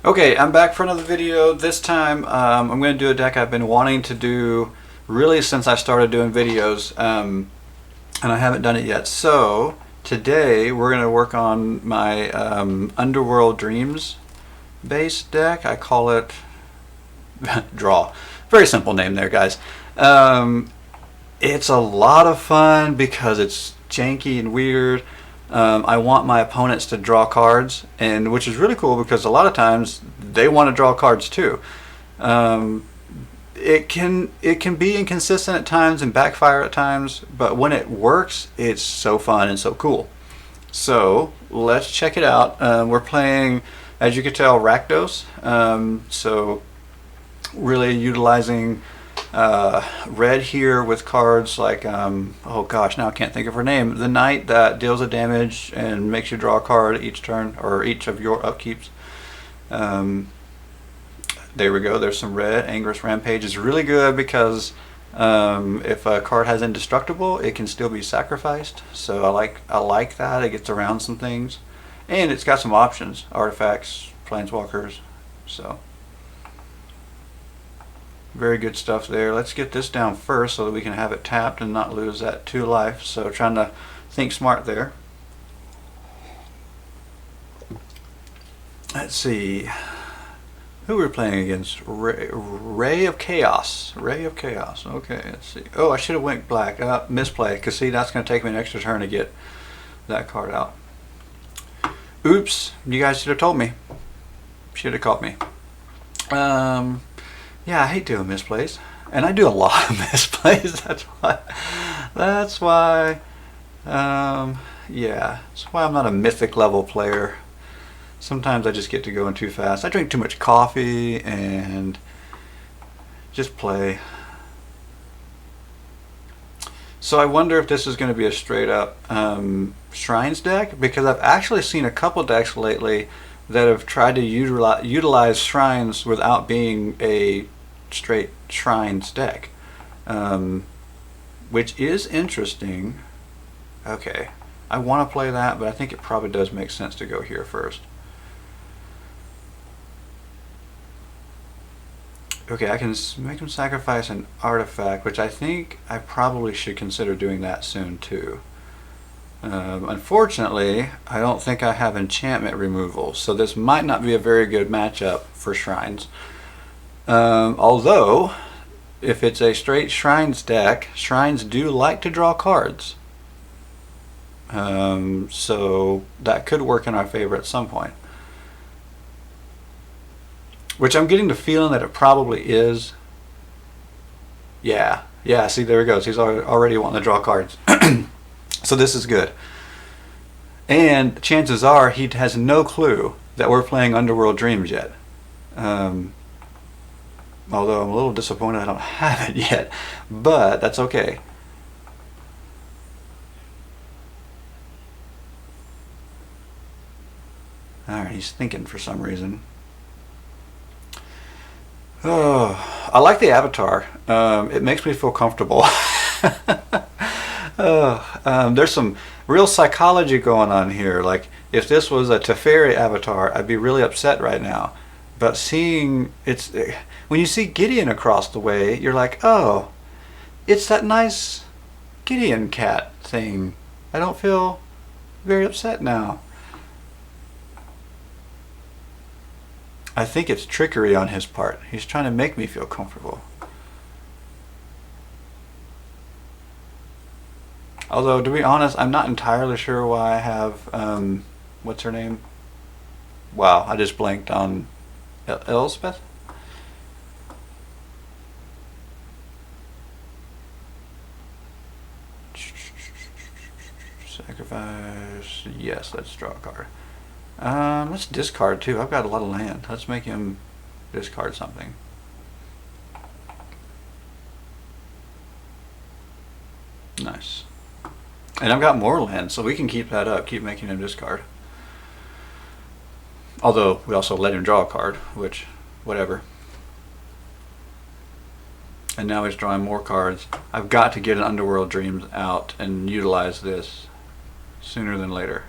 Okay, I'm back for another video. This time I'm going to do a deck I've been wanting to do really since I started doing videos, and I haven't done it yet. So today we're going to work on my Underworld Dreams base deck. I call it Draw. Very simple name there, guys. It's a lot of fun because it's janky and weird. I want my opponents to draw cards, and which is really cool because a lot of times they want to draw cards too. It can be inconsistent at times and backfire at times, but when it works, it's so fun and so cool. So let's check it out. We're playing, as you can tell, Rakdos. So really utilizing red here with cards like oh gosh, now I can't think of her name, the knight that deals a damage and makes you draw a card each turn or each of your upkeeps. There we go, there's some red. Angerous Rampage is really good because if a card has indestructible, it can still be sacrificed, so I like that. It gets around some things, and it's got some options, artifacts, planeswalkers, so very good stuff there. Let's get this down first so that we can have it tapped and not lose that 2 life. So trying to think smart there. Let's see who we're playing against. Ray of Chaos. Ray of Chaos. Okay, let's see. Oh, I should have went black. Misplay, because see, that's going to take me an extra turn to get that card out. Oops, you guys should have told me. Should have caught me. Yeah, I hate doing misplays, and I do a lot of misplays. That's why. Yeah, that's why I'm not a mythic level player. Sometimes I just get to going too fast. I drink too much coffee and just play. So I wonder if this is going to be a straight up Shrines deck, because I've actually seen a couple decks lately that have tried to utilize Shrines without being a straight Shrines deck, which is interesting. Okay, I want to play that, but I think it probably does make sense to go here first. Okay, I can make him sacrifice an artifact, which I think I probably should consider doing that soon too. Unfortunately, I don't think I have enchantment removal, so this might not be a very good matchup for Shrines. Although, if it's a straight Shrines deck, Shrines do like to draw cards. So that could work in our favor at some point. Which I'm getting the feeling that it probably is. Yeah, see, there he goes. He's already wanting to draw cards. So this is good. And chances are he has no clue that we're playing Underworld Dreams yet. Although I'm a little disappointed I don't have it yet. But that's okay. Alright, he's thinking for some reason. Oh, I like the avatar. It makes me feel comfortable. There's some real psychology going on here. Like, if this was a Teferi avatar, I'd be really upset right now. But seeing when you see Gideon across the way, you're like, oh, it's that nice Gideon cat thing. I don't feel very upset now. I think it's trickery on his part. He's trying to make me feel comfortable. Although, to be honest, I'm not entirely sure why I have, what's her name? Wow, I just blanked on Elspeth? Sacrifice. Yes, let's draw a card. Let's discard too. I've got a lot of land. Let's make him discard something. Nice. And I've got more land, so we can keep that up. Keep making him discard. Although, we also let him draw a card, which, whatever. And now he's drawing more cards. I've got to get an Underworld Dreams out and utilize this sooner than later.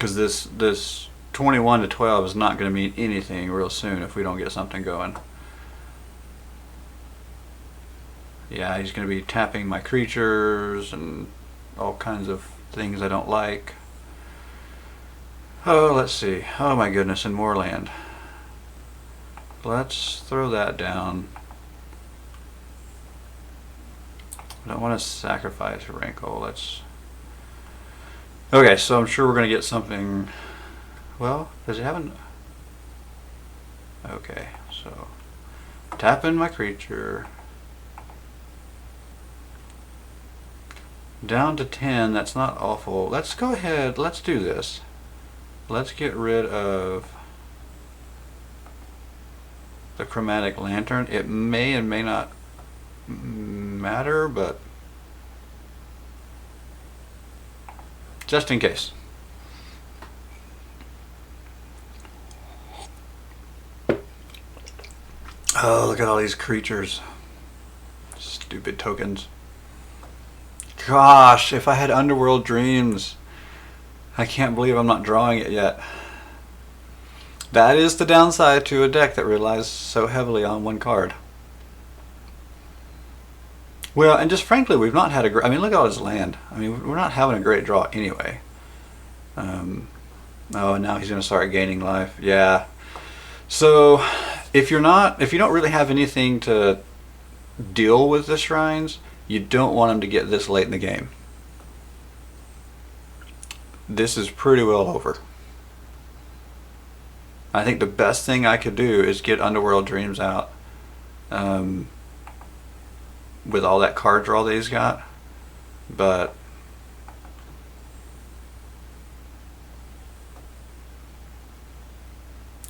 Because this 21 to 12 is not going to mean anything real soon if we don't get something going. Yeah, he's going to be tapping my creatures and all kinds of things I don't like. Oh, let's see. Oh my goodness, and more land. Let's throw that down. I don't want to sacrifice a wrinkle. Let's... Okay, so I'm sure we're going to get something... Well, does it have an... Okay, so... Tap in my creature. Down to 10, that's not awful. Let's go ahead, let's do this. Let's get rid of the chromatic lantern. It may and may not matter, but just in case. Oh, look at all these creatures. Stupid tokens. Gosh, if I had Underworld Dreams. I can't believe I'm not drawing it yet. That is the downside to a deck that relies so heavily on one card. Well, and just frankly, we've not had a great... I mean, look at all this land. I mean, we're not having a great draw anyway. Oh, and now he's going to start gaining life. Yeah. So, if you don't really have anything to deal with the shrines, you don't want him to get this late in the game. This is pretty well over. I think the best thing I could do is get Underworld Dreams out with all that card draw that he's got. But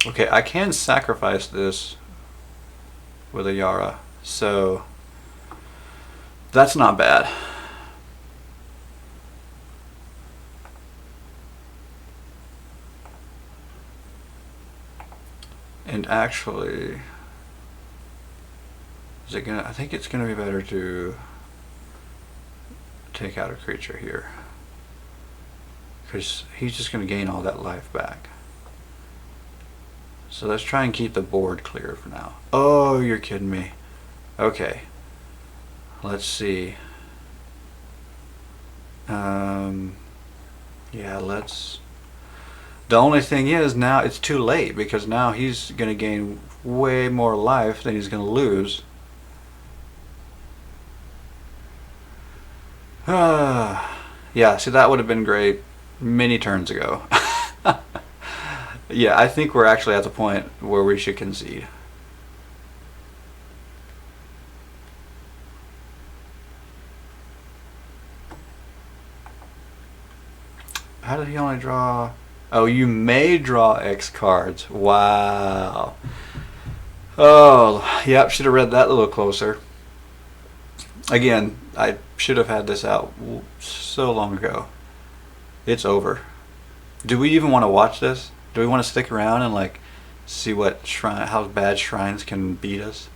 okay, I can sacrifice this with a Yara, so that's not bad. And actually, is it gonna? I think it's gonna be better to take out a creature here, because he's just gonna gain all that life back. So let's try and keep the board clear for now. Oh, you're kidding me. Okay. Let's see. Yeah, let's... The only thing is now it's too late, because now he's going to gain way more life than he's going to lose. Yeah, see, that would have been great many turns ago. Yeah, I think we're actually at the point where we should concede. How did he only draw... Oh, you may draw X cards. Wow. Oh, yep, should have read that a little closer. Again, I should have had this out so long ago. It's over. Do we even want to watch this? Do we want to stick around and like see what how bad shrines can beat us?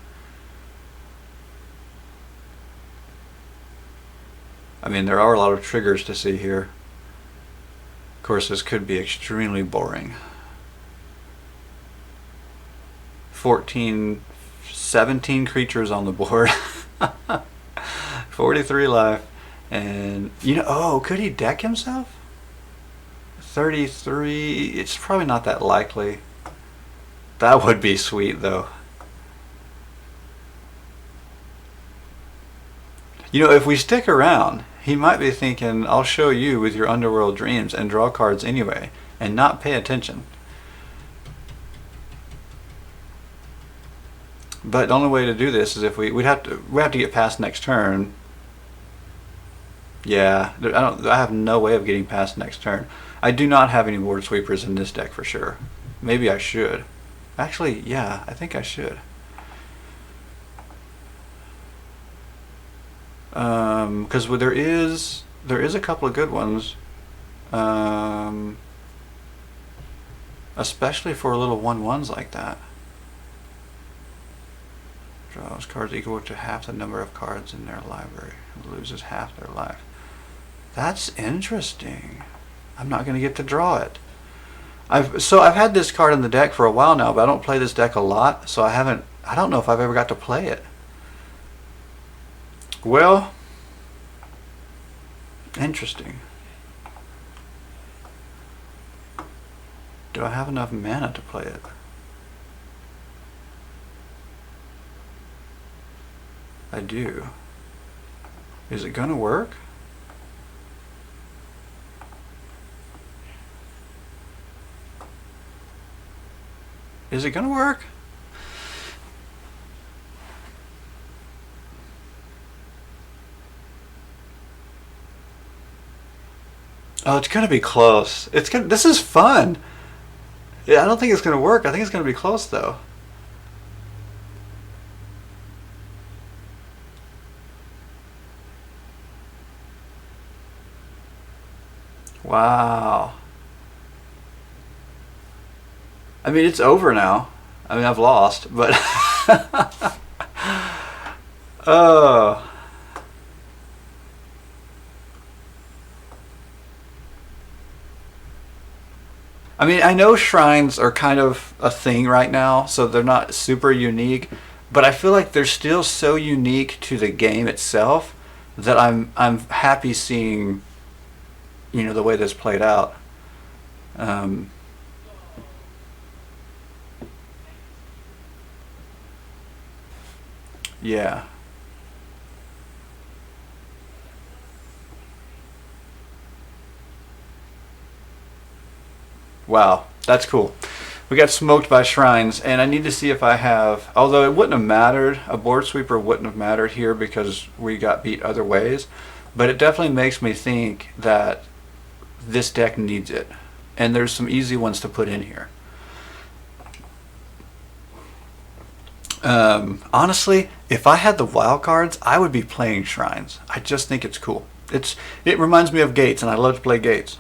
I mean, there are a lot of triggers to see here. Of course, this could be extremely boring. 17 creatures on the board. 43 life. And, you know, oh, could he deck himself? 33, it's probably not that likely. That would be sweet, though. You know, if we stick around, he might be thinking, I'll show you with your Underworld Dreams and draw cards anyway, and not pay attention. But the only way to do this is if we have to get past next turn. Yeah, I have no way of getting past next turn. I do not have any board sweepers in this deck for sure. Maybe I should. Actually, yeah, I think I should. Because there is a couple of good ones, especially for little 1/1s like that. Draws cards equal to half the number of cards in their library. Loses half their life. That's interesting. I'm not going to get to draw it. I've had this card in the deck for a while now, but I don't play this deck a lot, so I don't know if I've ever got to play it. Well, interesting. Do I have enough mana to play it? I do. Is it gonna work? Is it gonna work? Oh, it's gonna be close. This is fun. Yeah, I don't think it's gonna work. I think it's gonna be close though. Wow. I mean, it's over now. I mean, I've lost, but oh. I mean, I know shrines are kind of a thing right now, so they're not super unique, but I feel like they're still so unique to the game itself that I'm happy seeing, you know, the way this played out. Um, yeah. Wow, that's cool. We got smoked by shrines, and I need to see if I have. Although it wouldn't have mattered, a board sweeper wouldn't have mattered here because we got beat other ways. But it definitely makes me think that this deck needs it, and there's some easy ones to put in here. Honestly, if I had the wild cards, I would be playing shrines. I just think it's cool. It reminds me of Gates, and I love to play Gates.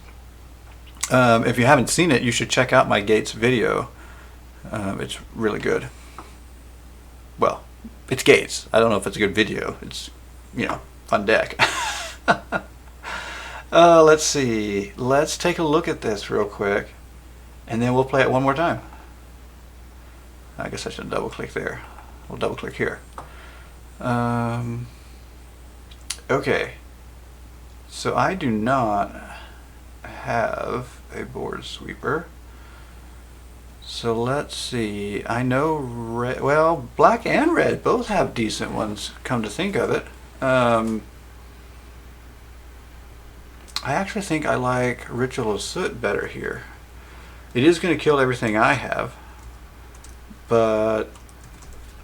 If you haven't seen it, you should check out my Gates video. It's really good. Well, it's Gates. I don't know if it's a good video. It's, you know, fun deck. Let's see. Let's take a look at this real quick, and then we'll play it one more time. I guess I should double click there. We'll double click here. Okay. So I do not have a board sweeper. So let's see. I know red, well, black and red both have decent ones, come to think of it. I actually think I like Ritual of Soot better here. It is going to kill everything I have, but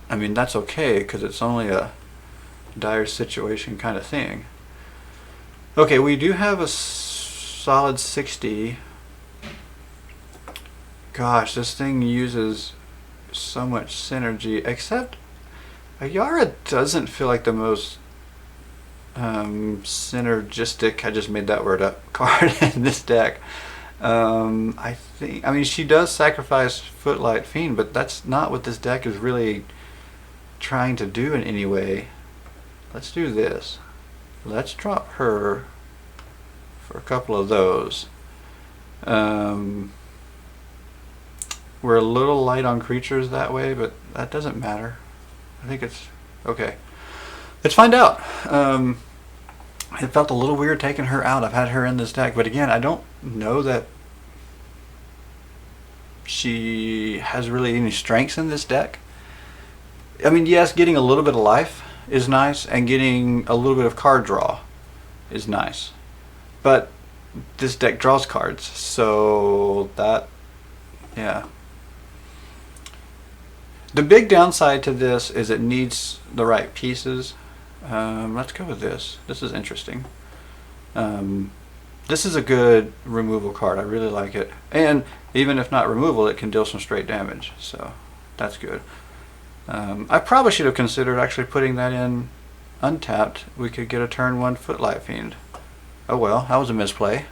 I mean that's okay because it's only a dire situation kind of thing. Okay, we do have a solid 60. Gosh, this thing uses so much synergy, except Ayara doesn't feel like the most synergistic, I just made that word up, card in this deck. I mean, she does sacrifice Footlight Fiend, but that's not what this deck is really trying to do in any way. Let's do this. Let's drop her for a couple of those. We're a little light on creatures that way, but that doesn't matter. I think it's okay. Let's find out. It felt a little weird taking her out. I've had her in this deck, but again, I don't know that she has really any strengths in this deck. I mean, yes, getting a little bit of life is nice, and getting a little bit of card draw is nice. But this deck draws cards, so that, yeah. The big downside to this is it needs the right pieces. Let's go with this. This is interesting. This is a good removal card. I really like it. And even if not removal, it can deal some straight damage. So that's good. I probably should have considered actually putting that in untapped. We could get a turn 1 Footlight Fiend. Oh well, that was a misplay.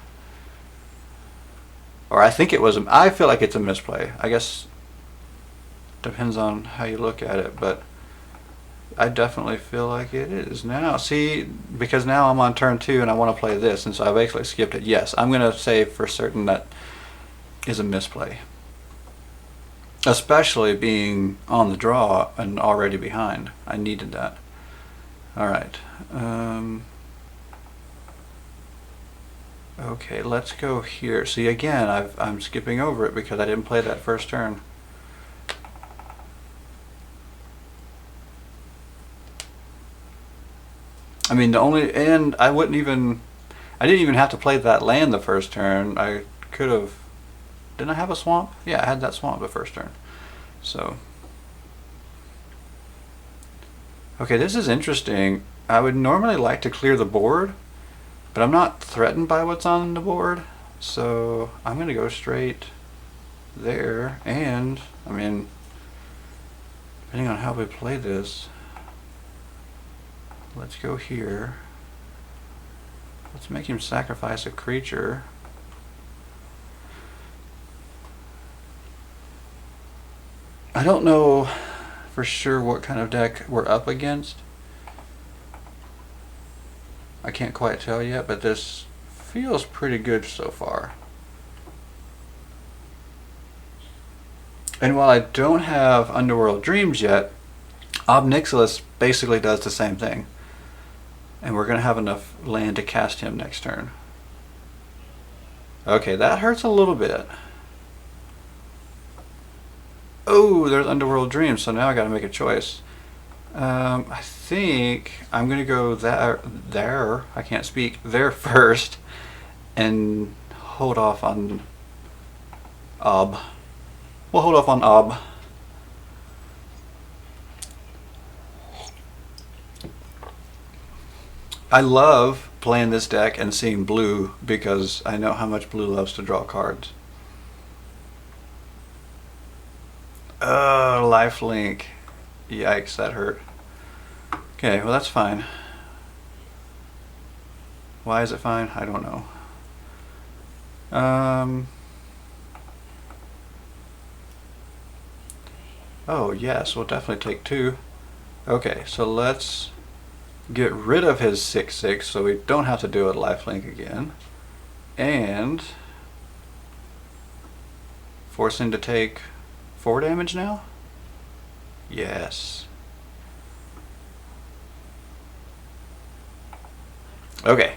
Or I think it was I feel like it's a misplay. I guess depends on how you look at it, but I definitely feel like it is now. See, because now I'm on turn 2 and I want to play this, and so I basically skipped it. Yes, I'm going to say for certain that is a misplay. Especially being on the draw and already behind. I needed that. Alright. Okay, let's go here. See, again, I'm skipping over it because I didn't play that first turn. I mean, and I didn't even have to play that land the first turn. I could have, didn't I have a swamp? Yeah, I had that swamp the first turn. So, okay, this is interesting. I would normally like to clear the board, but I'm not threatened by what's on the board. So I'm gonna go straight there, and I mean, depending on how we play this, let's go here. Let's make him sacrifice a creature. I don't know for sure what kind of deck we're up against. I can't quite tell yet, but this feels pretty good so far. And while I don't have Underworld Dreams yet, Ob Nixilis basically does the same thing. And we're going to have enough land to cast him next turn. Okay, that hurts a little bit. Oh, there's Underworld Dreams, so now I got to make a choice. I think I'm going to go there, I can't speak, there first, and hold off on Ob. We'll hold off on Ob. I love playing this deck and seeing blue because I know how much blue loves to draw cards. Lifelink. Yikes, that hurt. Okay, well that's fine. Why is it fine? I don't know. Oh yes, we'll definitely take 2. Okay, so let's get rid of his 6/6 so we don't have to do a lifelink again. And force him to take 4 damage now? Yes. Okay.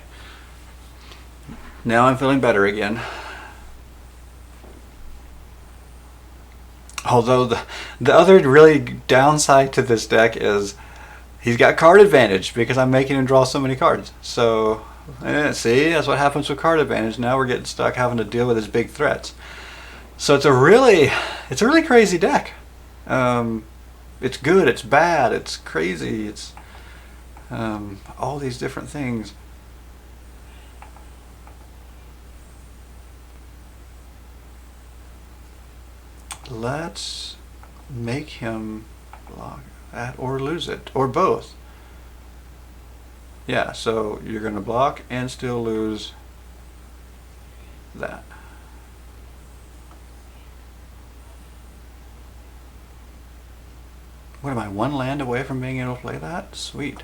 Now I'm feeling better again. Although the other really downside to this deck is he's got card advantage because I'm making him draw so many cards. So, see, that's what happens with card advantage. Now we're getting stuck having to deal with his big threats. So it's a really crazy deck. It's good, it's bad, it's crazy, it's all these different things. Let's make him block that or lose it, or both. Yeah, so you're going to block and still lose that. What am I, 1 land away from being able to play that? Sweet.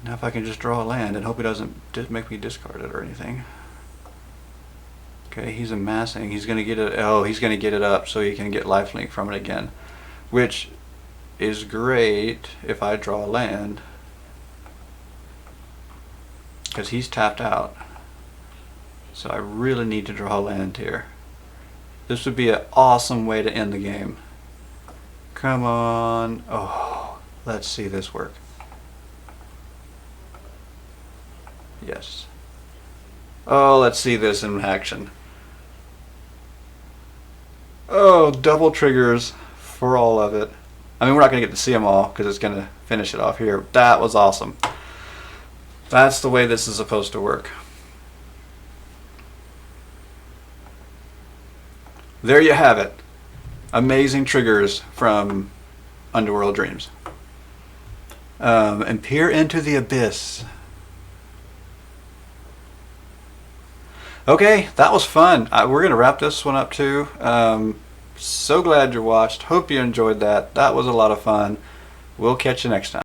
Now if I can just draw a land and hope he doesn't make me discard it or anything. Okay, he's amassing. He's going to get it. Oh, he's going to get it up so he can get lifelink from it again, which is great if I draw a land because he's tapped out. So I really need to draw a land here. This would be an awesome way to end the game. Come on. Oh, let's see this work. Yes. Oh, let's see this in action. Oh, double triggers for all of it. I mean, we're not going to get to see them all because it's going to finish it off here. That was awesome. That's the way this is supposed to work. There you have it. Amazing triggers from Underworld Dreams. And peer into the abyss. Okay, that was fun. We're going to wrap this one up too. So glad you watched. Hope you enjoyed that. That was a lot of fun. We'll catch you next time.